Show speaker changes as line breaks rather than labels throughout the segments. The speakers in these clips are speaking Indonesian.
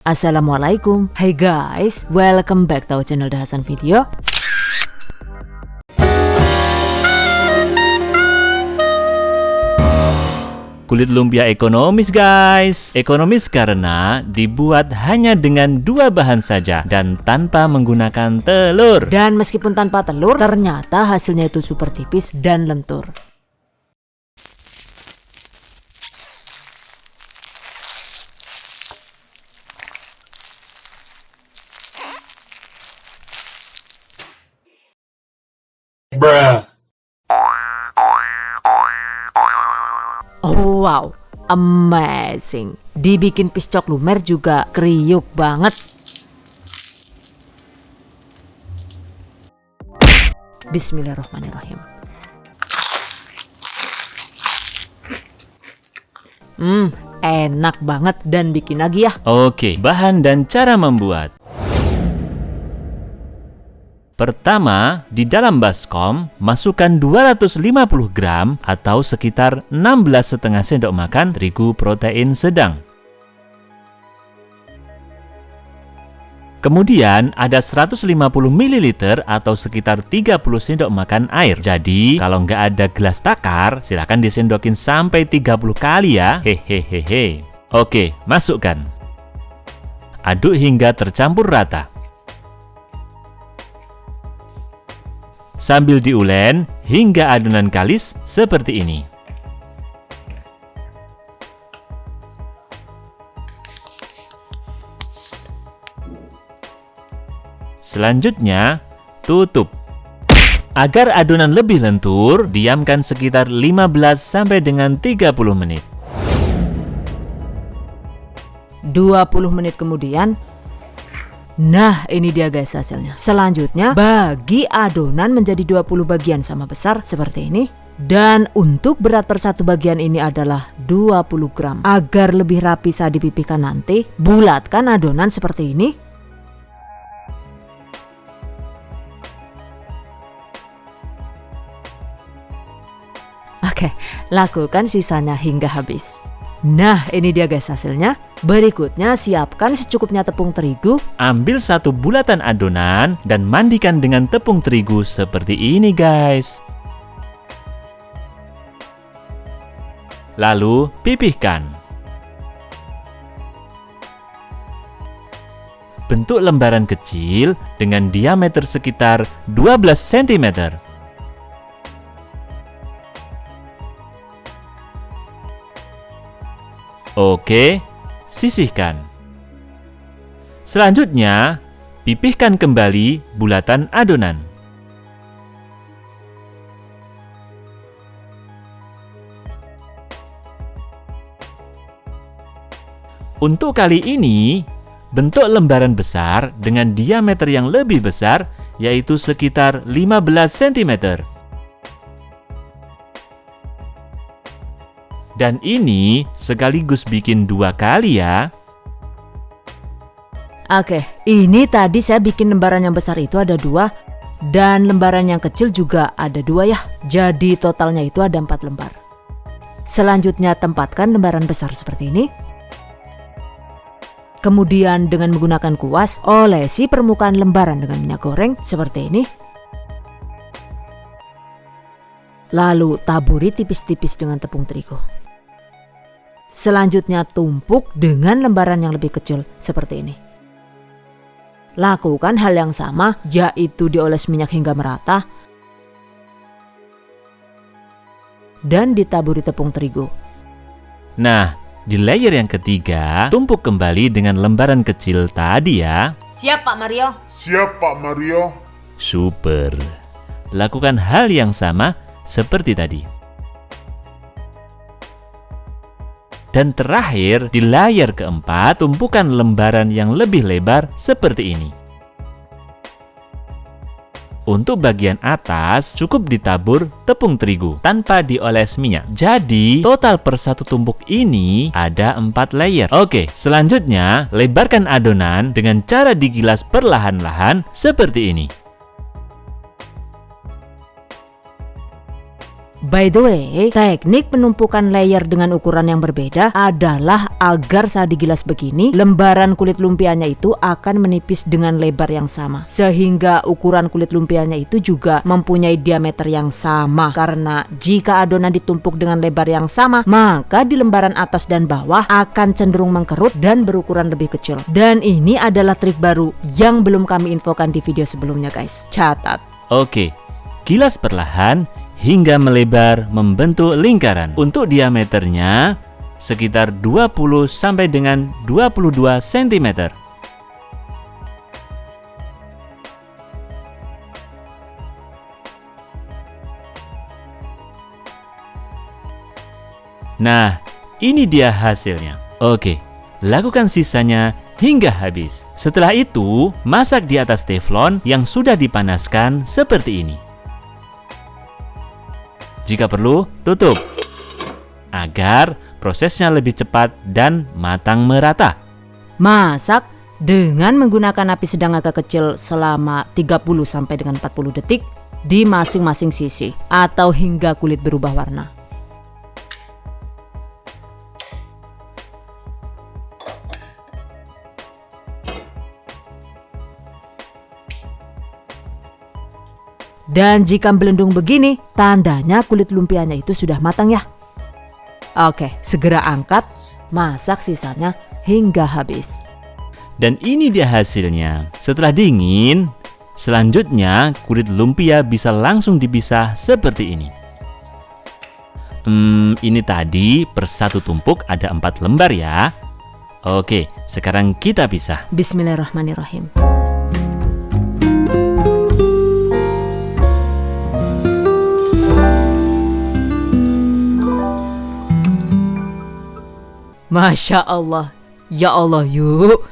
Assalamualaikum. Hai guys, welcome back to our channel Dahasan Video.
Kulit lumpia ekonomis guys. Ekonomis karena dibuat hanya dengan dua bahan saja dan tanpa menggunakan telur.
Dan meskipun tanpa telur, ternyata hasilnya itu super tipis dan lentur.
Bruh.
Oh wow, amazing. Dibikin piscok lumer juga kriuk banget. Bismillahirrahmanirrahim. Enak banget dan bikin lagi ya.
Oke, bahan dan cara membuat. Pertama, di dalam baskom, masukkan 250 gram atau sekitar 16,5 sendok makan terigu protein sedang. Kemudian ada 150 ml atau sekitar 30 sendok makan air. Jadi, kalau nggak ada gelas takar, silahkan disendokin sampai 30 kali ya. Hehehehe. Oke, masukkan. Aduk hingga tercampur rata. Sambil diulen hingga adonan kalis seperti ini. Selanjutnya, tutup. Agar adonan lebih lentur, diamkan sekitar 15 sampai dengan 30 menit.
20 menit kemudian, nah, ini dia guys hasilnya. Selanjutnya, bagi adonan menjadi 20 bagian sama besar seperti ini. Dan untuk berat per satu bagian ini adalah 20 gram. Agar lebih rapi saat dipipihkan nanti, bulatkan adonan seperti ini. Oke, lakukan sisanya hingga habis. Nah, ini dia guys hasilnya. Berikutnya, siapkan secukupnya tepung terigu.
Ambil satu bulatan adonan dan mandikan dengan tepung terigu seperti ini guys. Lalu pipihkan. Bentuk lembaran kecil dengan diameter sekitar 12 cm. Oke, sisihkan. Selanjutnya, pipihkan kembali bulatan adonan. Untuk kali ini, bentuk lembaran besar dengan diameter yang lebih besar, yaitu sekitar 15 cm. Dan ini sekaligus bikin dua kali ya.
Oke, ini tadi saya bikin lembaran yang besar itu ada 2. Dan lembaran yang kecil juga ada 2 ya. Jadi totalnya itu ada 4 lembar. Selanjutnya tempatkan lembaran besar seperti ini. Kemudian dengan menggunakan kuas, olesi permukaan lembaran dengan minyak goreng seperti ini. Lalu taburi tipis-tipis dengan tepung terigu. Selanjutnya tumpuk dengan lembaran yang lebih kecil seperti ini. Lakukan hal yang sama, yaitu dioles minyak hingga merata dan ditaburi tepung terigu.
Nah, di layer yang ketiga, tumpuk kembali dengan lembaran kecil tadi ya.
Siap Pak Mario.
Siap Pak Mario.
Super. Lakukan hal yang sama seperti tadi. Dan terakhir, di layer keempat, tumpukan lembaran yang lebih lebar seperti ini. Untuk bagian atas, cukup ditabur tepung terigu tanpa dioles minyak. Jadi, total per satu tumpuk ini ada 4 layer. Oke, selanjutnya, lebarkan adonan dengan cara digilas perlahan-lahan seperti ini.
By the way, teknik penumpukan layer dengan ukuran yang berbeda adalah agar saat digilas begini, lembaran kulit lumpianya itu akan menipis dengan lebar yang sama. Sehingga ukuran kulit lumpianya itu juga mempunyai diameter yang sama. Karena jika adonan ditumpuk dengan lebar yang sama, maka di lembaran atas dan bawah akan cenderung mengkerut dan berukuran lebih kecil. Dan ini adalah trik baru yang belum kami infokan di video sebelumnya guys. Catat.
Oke, gilas perlahan hingga melebar membentuk lingkaran. Untuk diameternya sekitar 20 sampai dengan 22 cm. Nah, ini dia hasilnya. Oke, lakukan sisanya hingga habis. Setelah itu, masak di atas teflon yang sudah dipanaskan seperti ini. Jika perlu, tutup agar prosesnya lebih cepat dan matang merata.
Masak dengan menggunakan api sedang agak kecil selama 30 sampai dengan 40 detik di masing-masing sisi atau hingga kulit berubah warna. Dan jika belendung begini, tandanya kulit lumpianya itu sudah matang ya. Oke, segera angkat, masak sisanya hingga habis.
Dan ini dia hasilnya. Setelah dingin, selanjutnya kulit lumpia bisa langsung dipisah seperti ini. Ini tadi per satu tumpuk ada 4 lembar ya. Oke, sekarang kita pisah.
Bismillahirrahmanirrahim. Masya Allah, ya Allah yuk.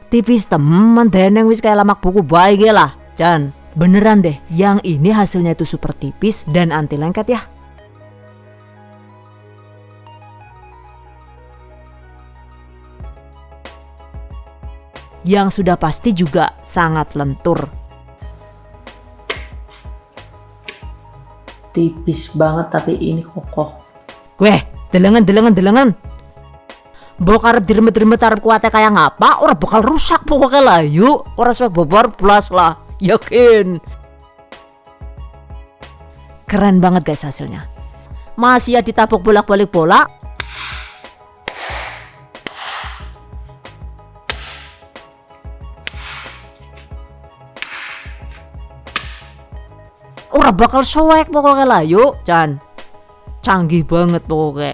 Tipis temen deneng wis kayak lamak buku baik lah. Jan, beneran deh, yang ini hasilnya itu super tipis dan anti lengket ya. Yang sudah pasti juga sangat lentur.
Tipis banget tapi ini kokoh.
Weh, delengan. Bokar diremet-remet arep kuatnya kayak ngapa, ora bakal rusak pokoknya lah yuk. Ora swag bobor plus lah, yakin. Keren banget guys hasilnya. Masih ya ditapuk bolak-balik bola. Ora bakal swag pokoknya lah yuk, Chan. Canggih banget pokoknya.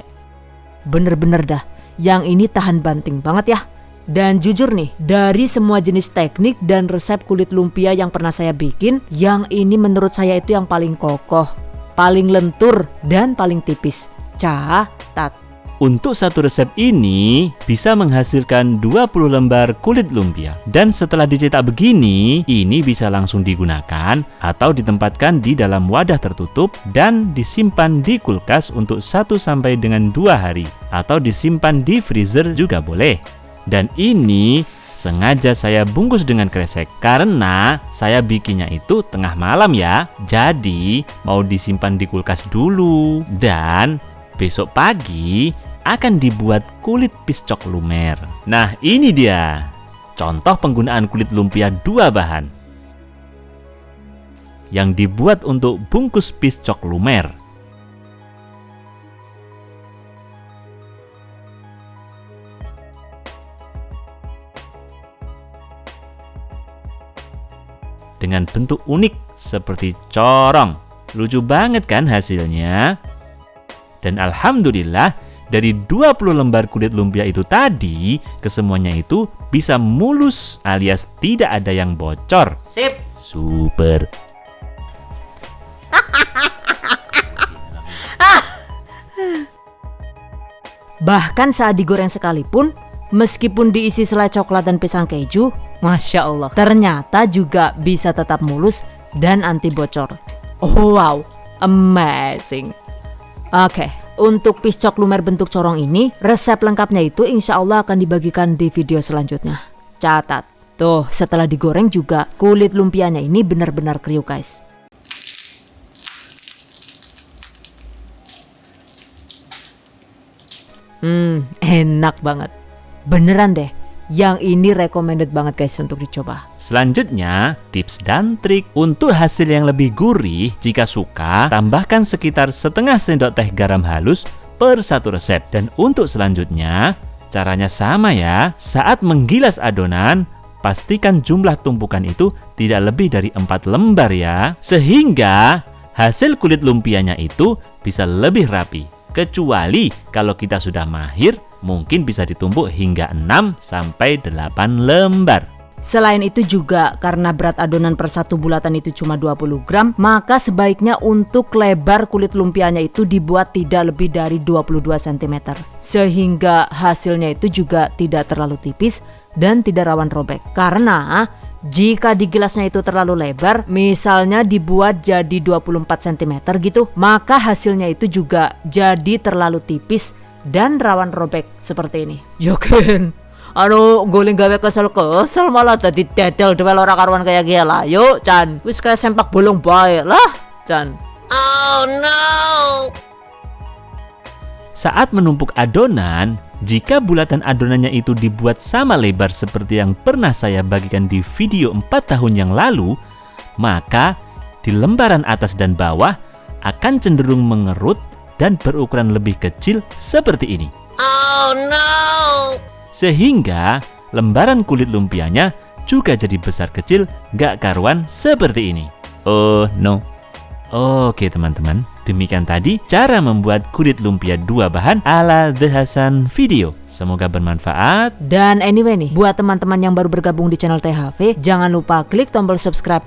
Bener-bener dah. Yang ini tahan banting banget ya. Dan jujur nih, dari semua jenis teknik dan resep kulit lumpia yang pernah saya bikin, yang ini menurut saya itu yang paling kokoh, paling lentur, dan paling tipis. Catat.
Untuk satu resep ini bisa menghasilkan 20 lembar kulit lumpia. Dan setelah dicetak begini, ini bisa langsung digunakan atau ditempatkan di dalam wadah tertutup dan disimpan di kulkas untuk 1 sampai dengan 2 hari. Atau disimpan di freezer juga boleh. Dan ini sengaja saya bungkus dengan kresek karena saya bikinnya itu tengah malam ya. Jadi mau disimpan di kulkas dulu dan besok pagi akan dibuat kulit piscok lumer. Nah ini dia contoh penggunaan kulit lumpia 2 bahan yang dibuat untuk bungkus piscok lumer. Dengan bentuk unik seperti corong. Lucu banget kan hasilnya? Dan alhamdulillah dari 20 lembar kulit lumpia itu tadi, kesemuanya itu bisa mulus alias tidak ada yang bocor.
Sip.
Super.
Bahkan saat digoreng sekalipun, meskipun diisi selai coklat dan pisang keju, Masya Allah, ternyata juga bisa tetap mulus dan anti bocor. Oh wow, amazing. Oke, untuk piscok lumer bentuk corong ini, resep lengkapnya itu insya Allah akan dibagikan di video selanjutnya. Catat. Tuh, setelah digoreng juga kulit lumpianya ini benar-benar kriuk guys. Enak banget. Beneran deh, yang ini recommended banget guys untuk dicoba.
Selanjutnya, tips dan trik untuk hasil yang lebih gurih. Jika suka, tambahkan sekitar setengah sendok teh garam halus per satu resep. Dan untuk selanjutnya, caranya sama ya. Saat menggilas adonan, pastikan jumlah tumpukan itu tidak lebih dari 4 lembar ya. Sehingga hasil kulit lumpianya itu bisa lebih rapi. Kecuali kalau kita sudah mahir, mungkin bisa ditumpuk hingga 6-8 lembar.
Selain itu juga karena berat adonan per satu bulatan itu cuma 20 gram, maka sebaiknya untuk lebar kulit lumpianya itu dibuat tidak lebih dari 22 cm. Sehingga hasilnya itu juga tidak terlalu tipis dan tidak rawan robek. Karena jika digilasnya itu terlalu lebar, misalnya dibuat jadi 24 cm gitu, maka hasilnya itu juga jadi terlalu tipis dan rawan robek seperti ini. Jokin, guling gawe kesel malah tadi dedel dewel ora karuan kayak gila lah. Yuk Chan, wis kayak sempak bolong bae lah Chan.
Oh no.
Saat menumpuk adonan, jika bulatan adonannya itu dibuat sama lebar seperti yang pernah saya bagikan di video 4 tahun yang lalu, maka di lembaran atas dan bawah akan cenderung mengerut dan berukuran lebih kecil seperti ini.
Oh no.
Sehingga lembaran kulit lumpianya juga jadi besar kecil gak karuan seperti ini. Oh no. Oke teman-teman, demikian tadi cara membuat kulit lumpia 2 bahan ala The Hasan Video. Semoga bermanfaat.
Dan anyway nih, buat teman-teman yang baru bergabung di channel THV, jangan lupa klik tombol subscribe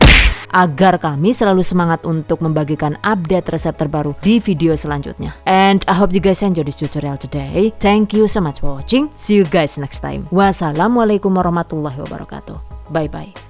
agar kami selalu semangat untuk membagikan update resep terbaru di video selanjutnya. And I hope you guys enjoy this tutorial today. Thank you so much for watching. See you guys next time. Wassalamualaikum warahmatullahi wabarakatuh. Bye bye.